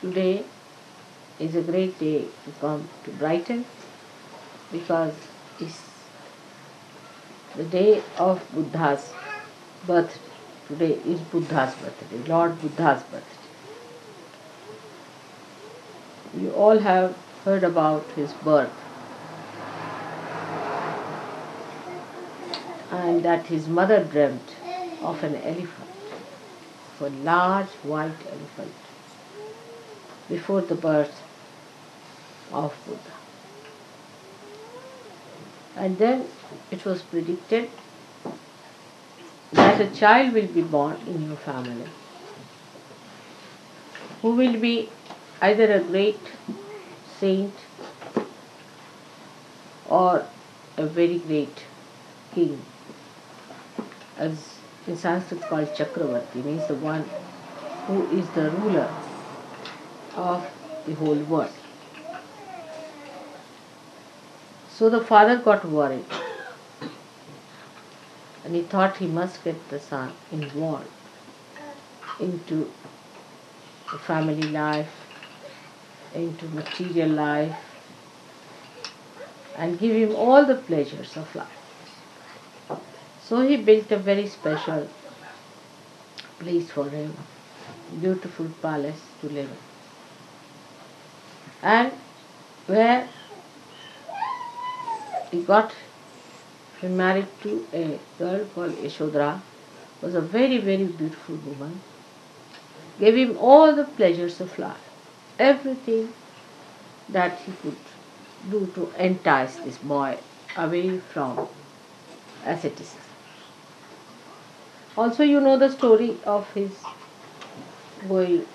Today is a great day to come to Brighton because it's the day of Buddha's birthday. Today is Buddha's birthday, Lord Buddha's birthday. You all have heard about his birth and that his mother dreamt of an elephant, of a large white elephant, before the birth of Buddha. And then it was predicted that a child will be born in your family who will be either a great saint or a very great king, as in Sanskrit called chakravarti, means the one who is the ruler of the whole world. So the father got worried and he thought he must get the son involved into the family life, into material life, and give him all the pleasures of life. So he built a very special place for him, beautiful palace to live in. And where he got married to a girl called Yashodhara, was a very, very beautiful woman, gave him all the pleasures of life, everything that he could do to entice this boy away from asceticism. Also, you know the story of his going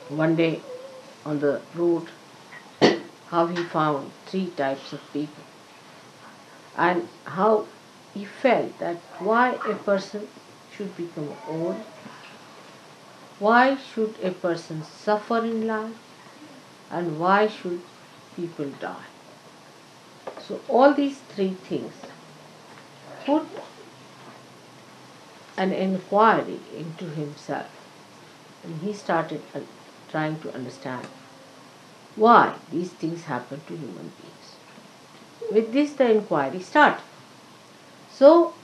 one day on the road, how he found three types of people and how he felt that why a person should become old, why should a person suffer in life, and why should people die. So all these three things put an enquiry into himself, and he started trying to understand why these things happen to human beings. With this the inquiry started. So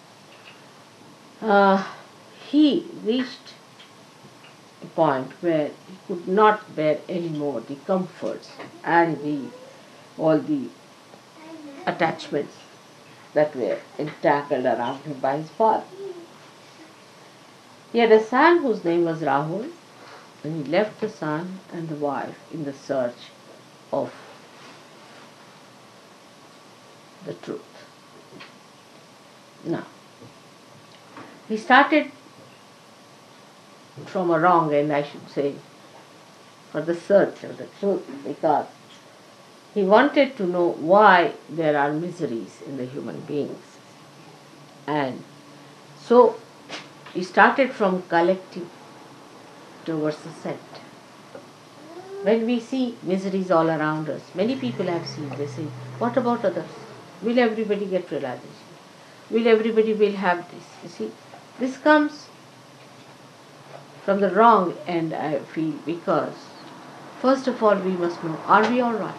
he reached a point where he could not bear any more the comforts and all the attachments that were entangled around him by his father. He had a son whose name was Rahul, and he left the son and the wife in the search of the truth. Now, he started from a wrong end, I should say, for the search of the truth, because he wanted to know why there are miseries in the human beings. And so he started from collective towards the set. When we see miseries all around us, many people have seen, they say, what about others? Will everybody get realization? Will everybody will have this? You see, this comes from the wrong end, I feel, because first of all we must know, are we all right?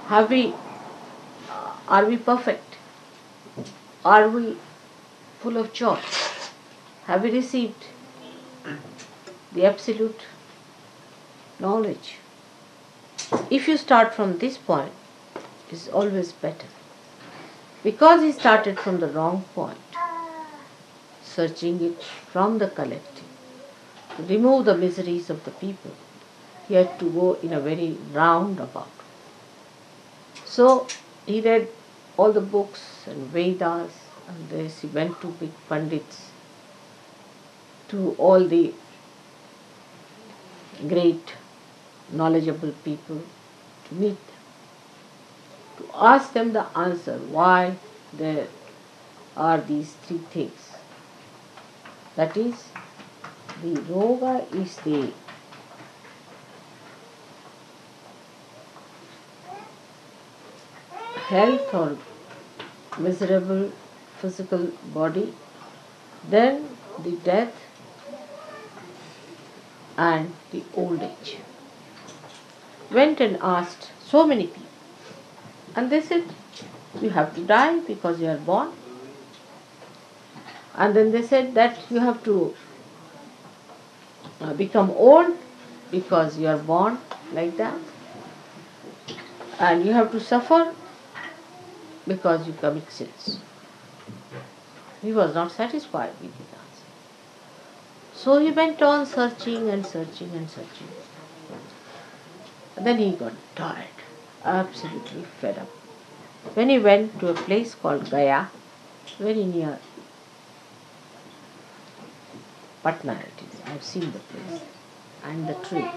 Are we perfect? Are we full of joy? Have we received the absolute knowledge? If you start from this point, it's always better. Because he started from the wrong point, searching it from the collective, to remove the miseries of the people, he had to go in a very roundabout. So he read all the books and Vedas, and this he went to big Pandits, to all the great knowledgeable people, to meet them, to ask them the answer why there are these three things. That is, the roga is the health or miserable physical body then the death and the old age. Went and asked so many people, and they said, you have to die because you are born. And then they said that you have to become old because you are born like that. And you have to suffer because you commit sins. He was not satisfied with his answer. So he went on searching and searching and searching. And then he got tired, absolutely fed up. When he went to a place called Gaya, very near Patna it is, I have seen the place and the tree.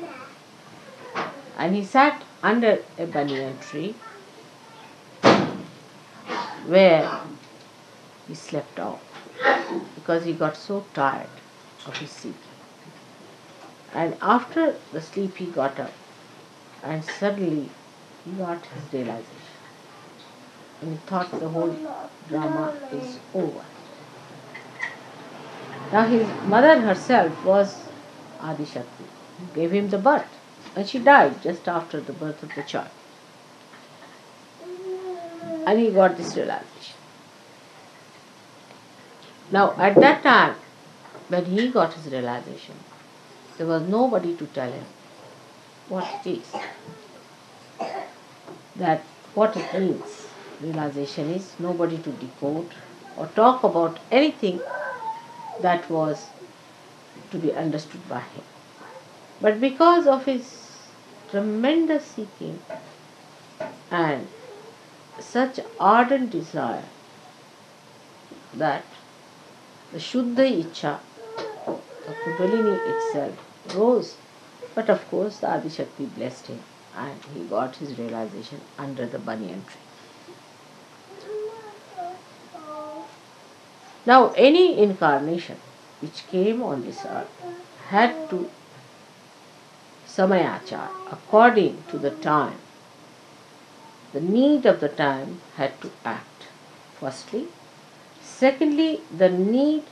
And he sat under a banyan tree where he slept off because he got so tired of his seeking. And after the sleep he got up and suddenly he got his realization. And he thought the whole drama is over. Now his mother herself was Adi Shakti, who gave him the birth. And she died just after the birth of the child. And he got this realization. Now at that time, when he got his realization, there was nobody to tell him what it is. That what it means. Realization is nobody to decode or talk about anything that was to be understood by him. But because of his tremendous seeking and such ardent desire that the Shuddha Ichcha, the Kundalini itself, rose. But of course the Adi Shakti blessed him and he got his realization under the banyan tree. Now any incarnation which came on this earth had to samayachar, according to the time, the need of the time had to act, firstly. Secondly, the need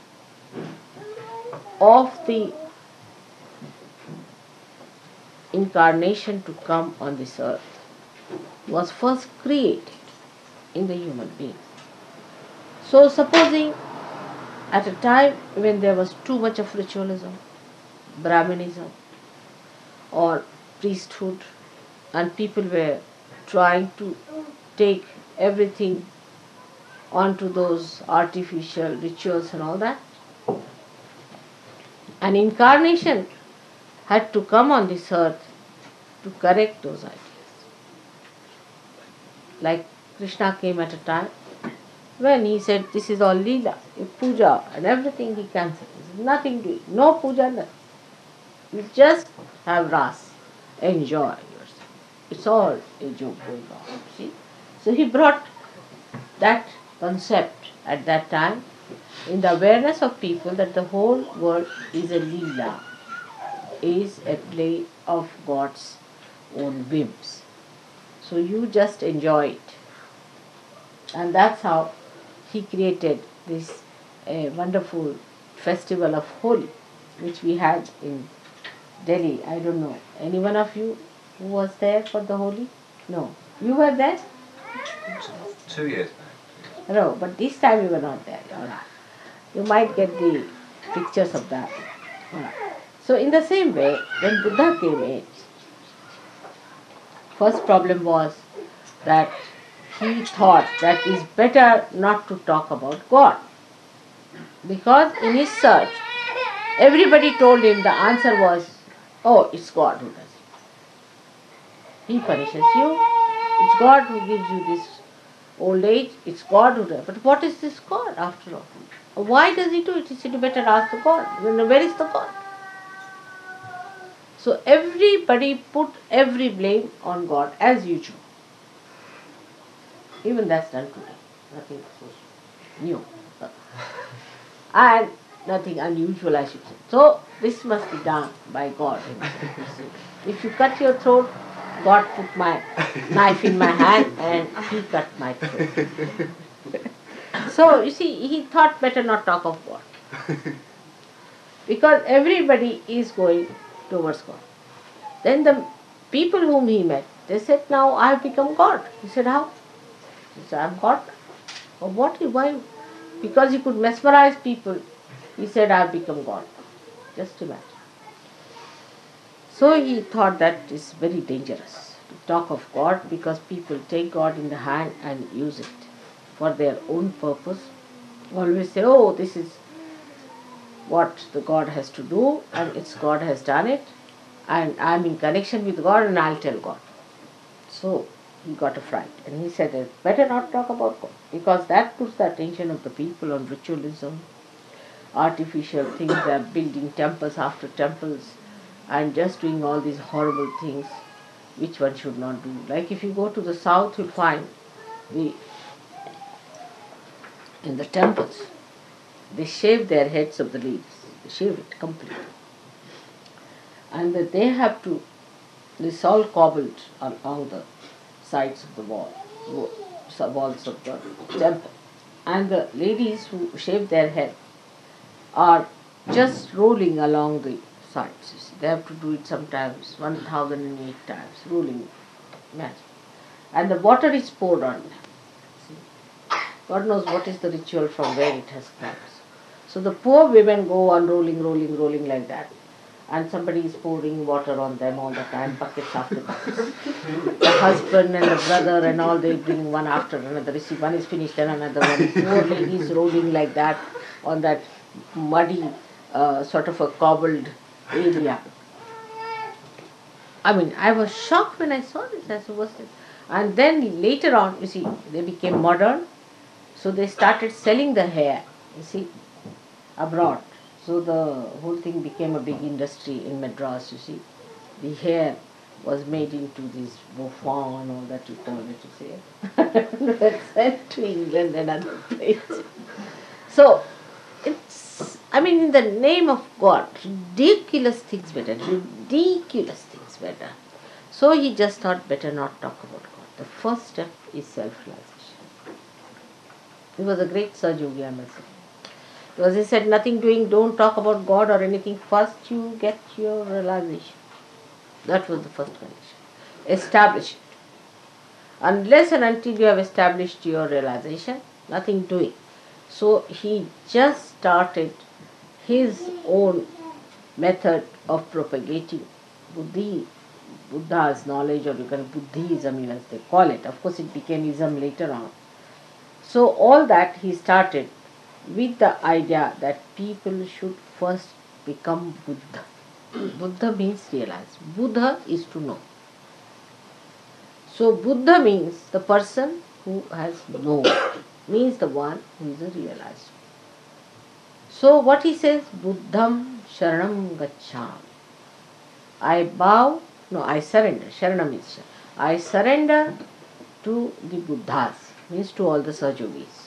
of the incarnation to come on this earth was first created in the human being. So supposing at a time when there was too much of ritualism, Brahmanism or priesthood, and people were trying to take everything onto those artificial rituals and all that, an incarnation had to come on this earth to correct those ideas. Like Krishna came at a time when he said, this is all Leela, puja and everything he cancelled. There's nothing to it, no puja, nothing. You just have ras, enjoy yourself. It's all a joke going on, see. So he brought that concept at that time in the awareness of people that the whole world is a Leela, is a play of God's own whims. So you just enjoy it. And that's how he created this wonderful festival of Holi, which we had in Delhi. I don't know, any one of you who was there for the Holi? No. You were there? 2 years. No, but this time you were not there. You might get the pictures of that. So in the same way, when Buddha came in, first problem was that he thought that it's better not to talk about God. Because in his search, everybody told him the answer was, oh, it's God who does it. He punishes you. It's God who gives you this old age. It's God who does it. But what is this God after all? Why does he do it? He said, you better ask the God. Where is the God? So everybody put every blame on God as usual. Even that's done today. Nothing so new. And nothing unusual, I should say. So this must be done by God himself. If you cut your throat, God put my knife in my hand and he cut my throat. So you see, he thought better not talk of God. Because everybody is going towards God. Then the people whom he met, they said, now I have become God. He said, how? He said, I am God. Oh, what? Why? Because he could mesmerize people. He said, I have become God. Just imagine. So he thought that is very dangerous to talk of God, because people take God in the hand and use it for their own purpose. Always say, oh, this is what the God has to do, and it's God has done it, and I'm in connection with God and I'll tell God. So he got a fright and he said, better not talk about God, because that puts the attention of the people on ritualism, artificial things. They are building temples after temples and just doing all these horrible things which one should not do. Like if you go to the south, you'll find in the temples they shave their heads of the leaves. They shave it completely. And that they have to, this all cobbled along the sides of the walls of the temple. And the ladies who shave their head are just rolling along the sides. You see, they have to do it sometimes 1008 times, rolling. Imagine. And the water is poured on them. See, God knows what is the ritual from where it has come. So the poor women go on rolling like that. And somebody is pouring water on them all the time, buckets after buckets. The husband and the brother and all, they bring one after another. You see, one is finished, then another one. Poor ladies rolling like that on that muddy, sort of a cobbled area. I mean, I was shocked when I saw this. I said, what's this? And then later on, you see, they became modern. So they started selling the hair, you see, abroad. So the whole thing became a big industry in Madras, you see. The hair was made into this bouffant and all that you call it, you see. That's sent to England and other places. So, it's, I mean, in the name of God, ridiculous things were done. Ridiculous things were done. So he just thought, better not talk about God. The first step is self-realization. He was a great Sahaja, I must say. Because he said, nothing doing, don't talk about God or anything. First you get your realization. That was the first condition. Establish it. Unless and until you have established your realization, nothing doing. So he just started his own method of propagating Buddha's knowledge, or you can Buddhism, as they call it. Of course it became ism later on. So all that he started with the idea that people should first become Buddha. Buddha means realize. Buddha is to know. So Buddha means the person who has known, means the one who is a realized. So what he says, Buddham Sharanam Gaccham. I surrender. Sharanam means I surrender to the Buddhas, means to all the Sahajogis.